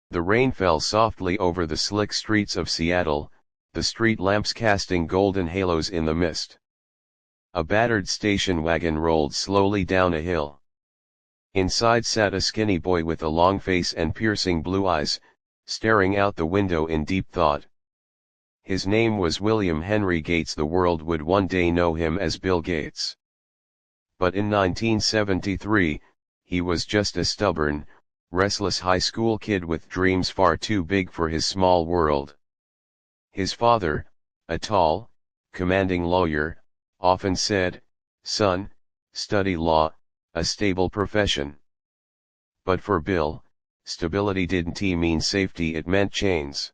The rain fell softly over the slick streets of Seattle, the street lamps casting golden halos in the mist. A battered station wagon rolled slowly down a hill. Inside sat a skinny boy with a long face and piercing blue eyes, staring out the window in deep thought. His name was William Henry Gates. The world would one day know him as Bill Gates. But in 1973, he was just a stubborn, restless high school kid with dreams far too big for his small world. His father, a tall, commanding lawyer, often said, "Son, study law, a stable profession." But for Bill, stability didn't mean safety, it meant chains.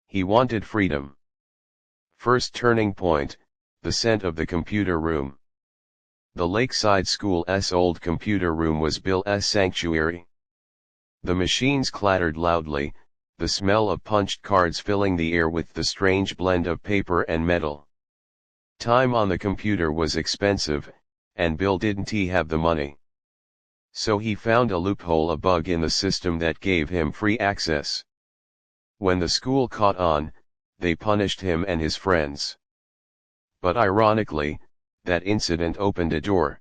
He wanted freedom. First turning point, the scent of the computer room. The Lakeside School's old computer room was Bill's sanctuary. The machines clattered loudly, the smell of punched cards filling the air with the strange blend of paper and metal. Time on the computer was expensive, and Bill didn't have the money. So he found a loophole, a bug in the system that gave him free access. When the school caught on, they punished him and his friends. But ironically, that incident opened a door.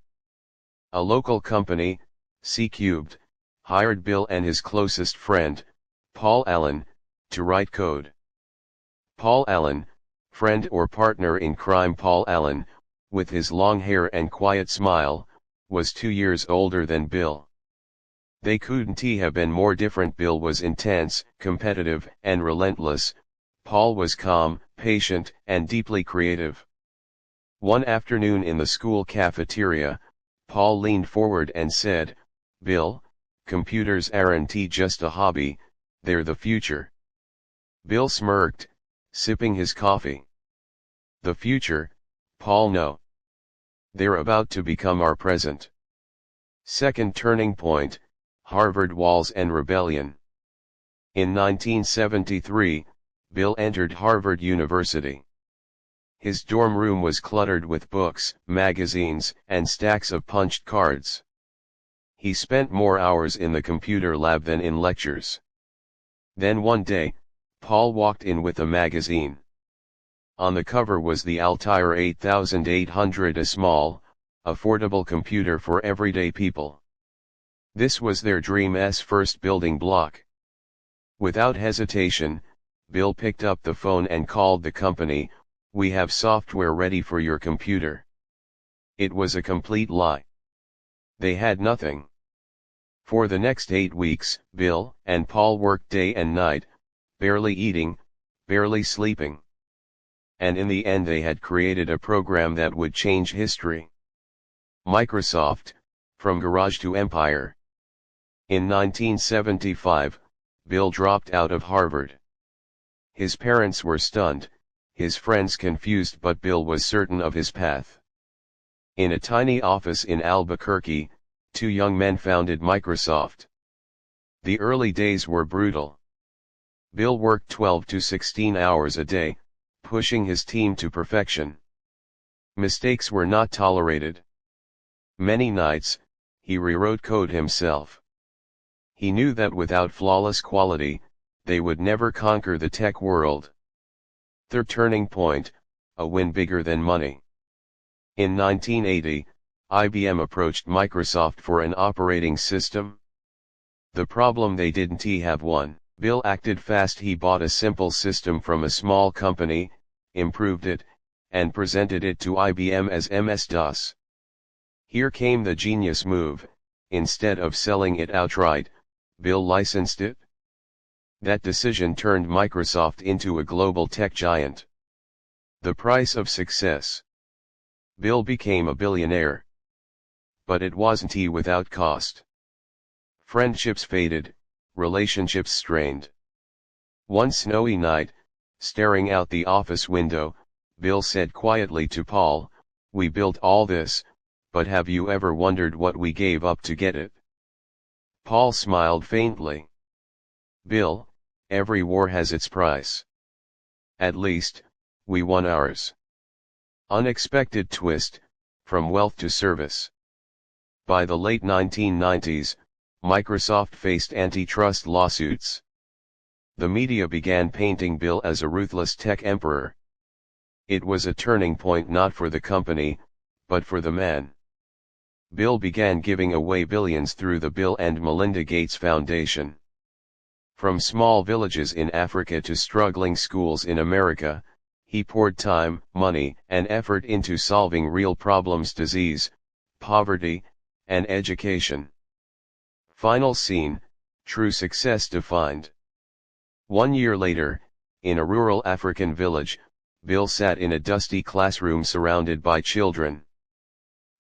A local company, C Cubed, hired Bill and his closest friend, Paul Allen, to write code. Paul Allen, friend or partner in crime. Paul Allen, with his long hair and quiet smile, was 2 years older than Bill. They couldn't have been more different. Bill was intense, competitive, and relentless. Paul was calm, patient, and deeply creative. One afternoon in the school cafeteria, Paul leaned forward and said, "Bill, computers aren't just a hobby, they're the future." Bill smirked, sipping his coffee. "The future, Paul? No. They're about to become our present." Second turning point, Harvard walls and rebellion. In 1973, Bill entered Harvard University. His dorm room was cluttered with books, magazines, and stacks of punched cards. He spent more hours in the computer lab than in lectures. Then one day, Paul walked in with a magazine. On the cover was the Altair 8800, a small, affordable computer for everyday people. This was their dream's first building block. Without hesitation, Bill picked up the phone and called the company. "We have software ready for your computer." It was a complete lie. They had nothing. For the next 8 weeks, Bill and Paul worked day and night, barely eating, barely sleeping. And in the end they had created a program that would change history. Microsoft, from garage to empire. In 1975, Bill dropped out of Harvard. His parents were stunned, his friends confused, but Bill was certain of his path. In a tiny office in Albuquerque, 2 young men founded Microsoft. The early days were brutal. Bill worked 12 to 16 hours a day, pushing his team to perfection. Mistakes were not tolerated. Many nights, he rewrote code himself. He knew that without flawless quality, they would never conquer the tech world. Third turning point, a win bigger than money. In 1980, IBM approached Microsoft for an operating system. The problem, they didn't have one. Bill acted fast. He bought a simple system from a small company, improved it, and presented it to IBM as MS-DOS. Here came the genius move: instead of selling it outright, Bill licensed it. That decision turned Microsoft into a global tech giant. The price of success. Bill became a billionaire. But it wasn't without cost. Friendships faded, relationships strained. One snowy night, staring out the office window, Bill said quietly to Paul, "We built all this, but have you ever wondered what we gave up to get it?" Paul smiled faintly. "Bill, every war has its price. At least, we won ours." Unexpected twist, from wealth to service. By the late 1990s, Microsoft faced antitrust lawsuits. The media began painting Bill as a ruthless tech emperor. It was a turning point not for the company, but for the man. Bill began giving away billions through the Bill and Melinda Gates Foundation. From small villages in Africa to struggling schools in America, he poured time, money, and effort into solving real problems: disease, poverty, and education. Final scene, true success defined. 1 year later, in a rural African village, Bill sat in a dusty classroom surrounded by children.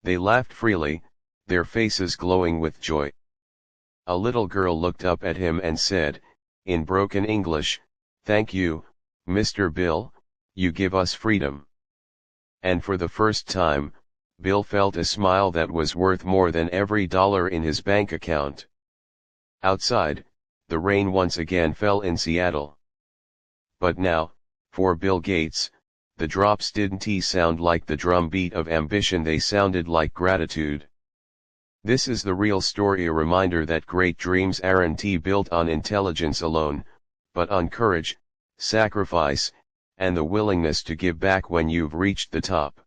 They laughed freely, their faces glowing with joy. A little girl looked up at him and said, in broken English, "Thank you, Mr. Bill, you give us freedom." And for the first time, Bill felt a smile that was worth more than every dollar in his bank account. Outside, the rain once again fell in Seattle. But now, for Bill Gates, the drops didn't sound like the drumbeat of ambition, they sounded like gratitude. This is the real story, a reminder that great dreams aren't built on intelligence alone, but on courage, sacrifice, and the willingness to give back when you've reached the top.